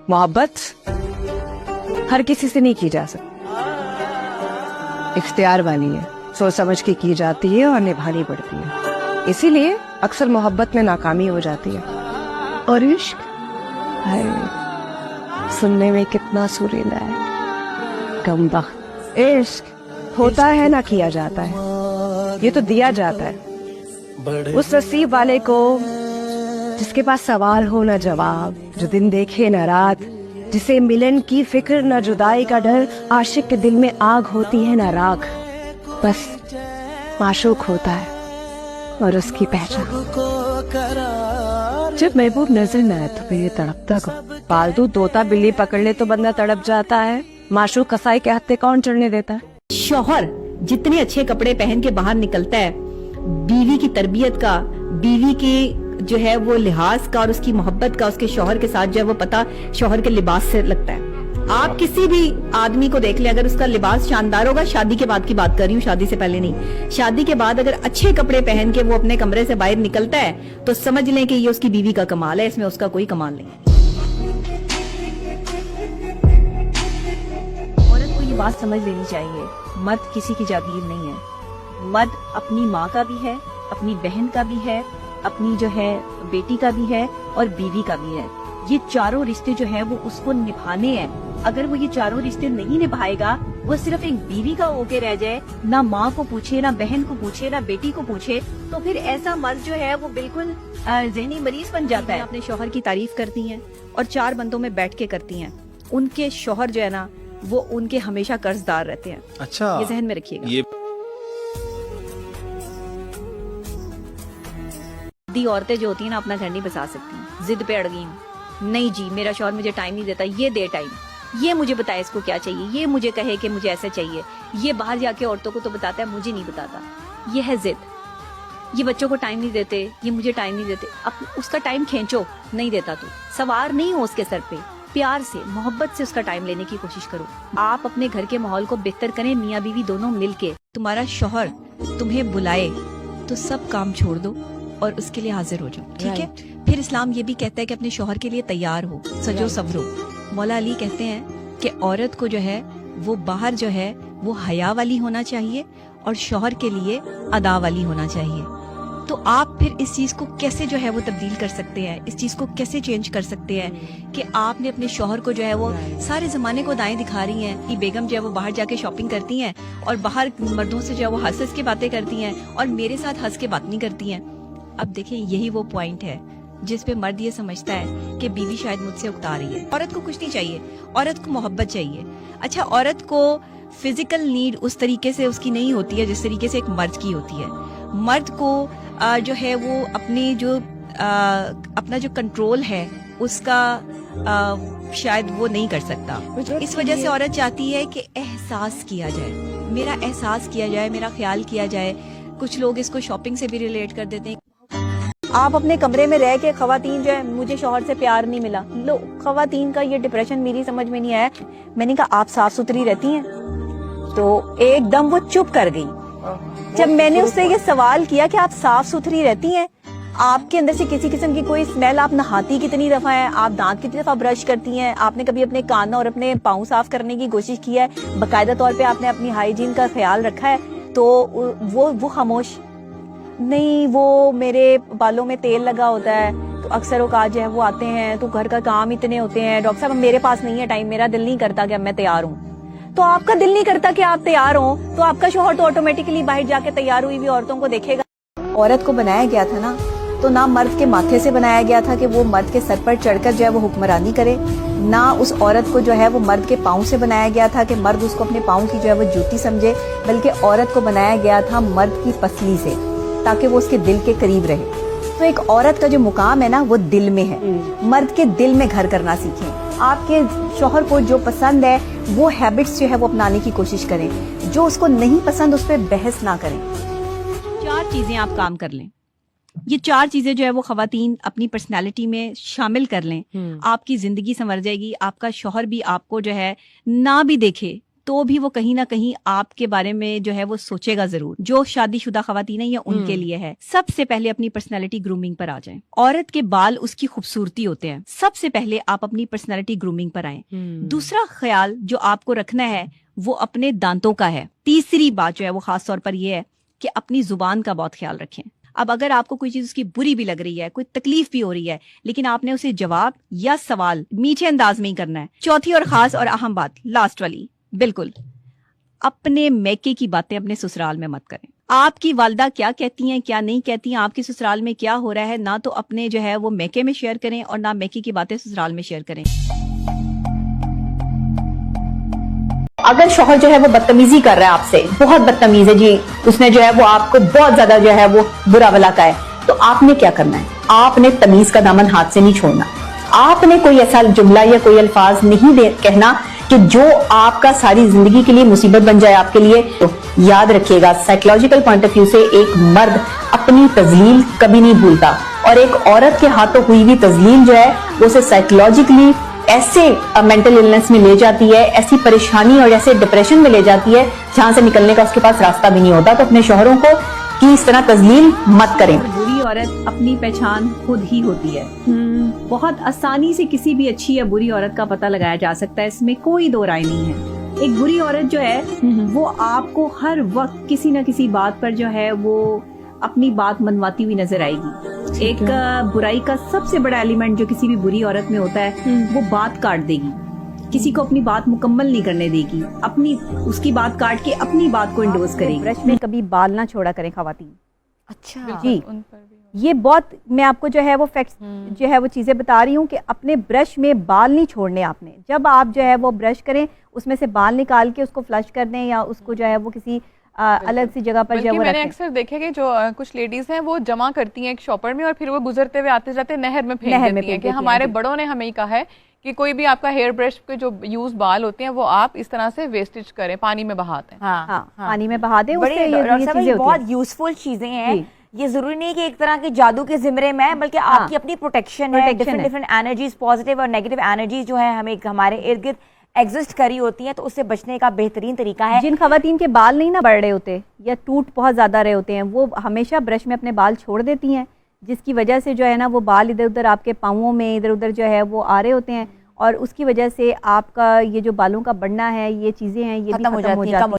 मोहब्बत हर किसी से नहीं की जा सकती, इख्तियार वाली है, सोच समझ के की जाती है और निभानी पड़ती है। इसीलिए अक्सर मोहब्बत में नाकामी हो जाती है। और इश्क, हाय, सुनने में कितना सुरीला है। कमबख्त इश्क होता है ना किया जाता है, ये तो दिया जाता है उस नसीब वाले को जिसके पास सवाल हो न जवाब, जो दिन देखे न रात, जिसे मिलन की फिक्र न जुदाई का डर, आशिक के दिल में आग होती है न राख, बस माशूक होता है और उसकी पहचान। जब महबूब नजर न आए तो फिर ये तड़पता को, पालतू तोता बिल्ली पकड़ ले तो बंदा तड़प जाता है, माशूक कसाई के हत्थे कौन चढ़ने देता है। शौहर जितने अच्छे कपड़े पहन के बाहर निकलता है, बीवी की तरबियत का, बीवी की जो है वो लिहाज का और उसकी मोहब्बत का उसके शौहर के साथ जो है वो पता शौहर के लिबास से लगता है। आप किसी भी आदमी को देख ले, अगर उसका लिबास शानदार होगा, शादी के बाद की बात कर रही हूँ, शादी से पहले नहीं, शादी के बाद अगर अच्छे कपड़े पहन के वो अपने कमरे से बाहर निकलता है तो समझ लें कि ये उसकी बीवी का कमाल है, इसमें उसका कोई कमाल नहीं। औरत को ये बात समझ लेनी चाहिए, मर्द किसी की जागीर नहीं है। मर्द अपनी माँ का भी है, अपनी बहन का भी है, अपनी जो है बेटी का भी है और बीवी का भी है। ये चारों रिश्ते जो है वो उसको निभाने हैं। अगर वो ये चारों रिश्ते नहीं निभाएगा, वो सिर्फ एक बीवी का होके रह जाए, ना माँ को पूछे, ना बहन को पूछे, ना बेटी को पूछे, तो फिर ऐसा मर्द जो है वो बिल्कुल ज़हनी मरीज बन जाता है। अपने शौहर की तारीफ करती हैं और चार बंदों में बैठ के करती हैं, उनके शौहर जो है ना वो उनके हमेशा कर्जदार रहते हैं। अच्छा, ये जहन में रखिएगा। दी औरतें जो होती हैं ना अपना घर नहीं बसा सकती, जिद पे अड़ गई, नहीं जी मेरा शौहर मुझे टाइम नहीं देता, ये दे टाइम, ये मुझे बताए इसको क्या चाहिए, ये मुझे कहे कि मुझे ऐसा चाहिए, ये बाहर जाके औरतों को तो बताता है, मुझे नहीं बताता, ये है जिद। ये बच्चों को टाइम नहीं देते, ये मुझे टाइम नहीं देते, अब उसका टाइम खींचो, नहीं देता तो सवार नहीं हो उसके सर पे, प्यार से मोहब्बत से उसका टाइम लेने की कोशिश करो। आप अपने घर के माहौल को बेहतर करें, मियाँ बीवी दोनों मिलके। तुम्हारा शौहर तुम्हें बुलाए तो सब काम छोड़ दो और उसके लिए हाजिर हो जाओ, ठीक है। फिर इस्लाम ये भी कहता है कि अपने शौहर के लिए तैयार हो, सजो सवरो। मौला अली कहते हैं कि औरत को जो है वो बाहर जो है वो हया वाली होना चाहिए और शौहर के लिए अदा वाली होना चाहिए। तो आप फिर इस चीज को कैसे जो है वो तब्दील कर सकते हैं, इस चीज को कैसे चेंज कर सकते हैं कि आपने अपने शौहर को जो है वो सारे जमाने को दाएं दिखा रही हैं कि बेगम जो है वो बाहर जाके शॉपिंग करती हैं और बाहर मर्दों से जो है वो हंस के बातें करती हैं और मेरे साथ हंस के बात नहीं करती हैं। अब देखें यही वो पॉइंट है जिस पे मर्द ये समझता है कि बीवी शायद मुझसे उकता रही है। औरत को कुछ नहीं चाहिए, औरत को मोहब्बत चाहिए। अच्छा, औरत को फिजिकल नीड उस तरीके से उसकी नहीं होती है जिस तरीके से एक मर्द की होती है। मर्द को जो है वो अपनी जो अपना जो कंट्रोल है उसका शायद वो नहीं कर सकता। इस वजह से औरत चाहती है कि एहसास किया जाए, मेरा एहसास किया जाए, मेरा ख्याल किया जाए। कुछ लोग इसको शॉपिंग से भी रिलेट कर देते हैं। आप अपने कमरे में रह के खवातीन जो है मुझे शौहर से प्यार नहीं मिला, लो खवातीन का ये डिप्रेशन मेरी समझ में नहीं आया। मैंने कहा आप साफ सुथरी रहती हैं, तो एकदम वो चुप कर गई। जब मैंने उससे ये सवाल किया कि आप साफ सुथरी रहती हैं, आपके अंदर से किसी किस्म की कोई स्मेल, आप नहाती कितनी दफा है, आप दांत कितनी दफा ब्रश करती हैं, आपने कभी अपने कान और अपने पाँव साफ करने की कोशिश की है, बाकायदा तौर पे आपने अपनी हाइजीन का ख्याल रखा है, तो वो खामोश नहीं। वो मेरे बालों में तेल लगा होता है तो अक्सर औकात जो है वो आते हैं, तो घर का काम इतने होते हैं, डॉक्टर साहब मेरे पास नहीं है टाइम, मेरा दिल नहीं करता कि अब मैं तैयार हूँ। तो आपका दिल नहीं करता कि आप तैयार हो, तो आपका शौहर तो ऑटोमेटिकली बाहर जाके तैयार हुई हुई औरतों को देखेगा। औरत को बनाया गया था ना, तो ना मर्द के माथे से बनाया गया था कि वो मर्द के सर पर चढ़कर जो है वो हुक्मरानी करे, ना उस औरत को जो है वो मर्द के पाँव से बनाया गया था कि मर्द उसको अपने पाँव की जो है वो जूती समझे, बल्कि औरत को बनाया गया था मर्द की पसली से, ताकि वो उसके दिल के करीब रहे। तो एक औरत का जो मुकाम है ना वो दिल में है, मर्द के दिल में घर करना सीखें। आपके शौहर को जो पसंद है वो हैबिट्स जो है वो अपनाने की कोशिश करें, जो उसको नहीं पसंद उस पर बहस ना करें। 4 चीजें आप काम कर लें, ये 4 चीजें जो है वो खवातीन अपनी पर्सनालिटी में शामिल कर लें, आपकी जिंदगी संवर जाएगी। आपका शौहर भी आपको जो है ना भी देखे تو بھی وہ کہیں نہ کہیں آپ کے بارے میں جو ہے وہ سوچے گا ضرور. جو شادی شدہ خواتین ہیں یہ ان کے لیے ہے. سب سے پہلے اپنی پرسنالٹی گرومنگ پر آ جائیں. عورت کے بال اس کی خوبصورتی ہوتے ہیں. سب سے پہلے آپ اپنی پرسنالٹی گرومنگ پر آئیں. دوسرا خیال جو آپ کو رکھنا ہے وہ اپنے دانتوں کا ہے. تیسری بات جو ہے وہ خاص طور پر یہ ہے کہ اپنی زبان کا بہت خیال رکھیں. اب اگر آپ کو کوئی چیز اس کی بری بھی لگ رہی ہے, کوئی تکلیف بھی ہو رہی ہے, لیکن آپ نے اسے جواب یا سوال میٹھے انداز میں ہی کرنا ہے. چوتھی اور خاص اور اہم بات, لاسٹ والی, بالکل اپنے میکے کی باتیں اپنے سسرال میں مت کریں. آپ کی والدہ کیا کہتی ہیں کیا نہیں کہتی ہیں, آپ کے سسرال میں کیا ہو رہا ہے, نہ تو اپنے جو ہے وہ میکے میں شیئر کریں اور نہ میکے کی باتیں سسرال میں شیئر کریں. اگر شوہر جو ہے وہ بدتمیزی کر رہا ہے آپ سے, بہت بدتمیز ہے جی, اس نے جو ہے وہ آپ کو بہت زیادہ جو ہے وہ برا بلا کا ہے, تو آپ نے کیا کرنا ہے؟ آپ نے تمیز کا دامن ہاتھ سے نہیں چھوڑنا. آپ نے کوئی ایسا جملہ یا کوئی الفاظ نہیں کہنا کہ جو آپ کا ساری زندگی کے لیے مصیبت بن جائے آپ کے لیے. تو یاد رکھیے گا, سائیکولوجیکل پوائنٹ آف ویو سے ایک مرد اپنی تذلیل کبھی نہیں بھولتا, اور ایک عورت کے ہاتھوں ہوئی ہوئی تذلیل جو ہے وہ اسے سائیکولوجیکلی ایسے مینٹل النس میں لے جاتی ہے, ایسی پریشانی اور ایسے ڈپریشن میں لے جاتی ہے جہاں سے نکلنے کا اس کے پاس راستہ بھی نہیں ہوتا. تو اپنے شوہروں کو کی اس طرح تذلیل مت کریں. بری عورت اپنی پہچان خود ہی ہوتی ہے. بہت آسانی سے کسی بھی اچھی یا بری عورت کا پتہ لگایا جا سکتا ہے, اس میں کوئی دو رائے نہیں ہے. ایک بری عورت جو ہے وہ آپ کو ہر وقت کسی نہ کسی بات پر جو ہے وہ اپنی بات منواتی ہوئی نظر آئے گی. ایک برائی کا سب سے بڑا ایلیمنٹ جو کسی بھی بری عورت میں ہوتا ہے وہ بات کاٹ دے گی. کسی کو اپنی بات مکمل نہیں کرنے دے گی, اپنی اس کی بات کاٹ کے اپنی بات کو انڈوز کرے گی. برش میں کبھی بال نہ چھوڑا کریں خواتین. اچھا جی, یہ بہت, میں آپ کو جو ہے وہ فیکٹس جو ہے وہ چیزیں بتا رہی ہوں کہ اپنے برش میں بال نہیں چھوڑنے آپ نے. جب آپ جو ہے وہ برش کریں اس میں سے بال نکال کے اس کو فلش کر دیں یا اس کو جو ہے وہ کسی الگ سی جگہ پر جو ہے وہ میں نے رکھیں. اکثر دیکھا کہ جو کچھ لیڈیز ہیں وہ جمع کرتی ہیں ایک شاپر میں اور پھر وہ گزرتے ہوئے آتے جاتے نہر میں پھینک دیتی ہیں. کہ ہمارے بڑوں نے ہمیں کہا ہے کہ کوئی بھی آپ کا ہیئر برش کے جو یوز بال ہوتے ہیں وہ آپ اس طرح سے ویسٹیج کریں, پانی میں بہاتے ہیں. ہاں, پانی میں بہا دیں. بہت یوزفل چیزیں ہیں. یہ ضروری نہیں کہ ایک طرح کے جادو کے زمرے میں ہے, بلکہ آپ کی اپنی پروٹیکشن ہے. ڈفرنٹ انرجیز, پازیٹیو اور نیگیٹو انرجیز جو ہیں ہمیں ہمارے ارد گرد ایگزسٹ کری ہوتی ہیں, تو اس سے بچنے کا بہترین طریقہ ہے. جن خواتین کے بال نہیں نہ بڑھ رہے ہوتے یا ٹوٹ بہت زیادہ رہے ہوتے ہیں, وہ ہمیشہ برش میں اپنے بال چھوڑ دیتی ہیں, جس کی وجہ سے جو ہے نا وہ بال ادھر ادھر آپ کے پاؤں میں ادھر ادھر جو ہے وہ آ رہے ہوتے ہیں, اور اس کی وجہ سے آپ کا یہ جو بالوں کا بڑھنا ہے, یہ چیزیں ہیں یہ بھی ختم ہو جاتی ہیں.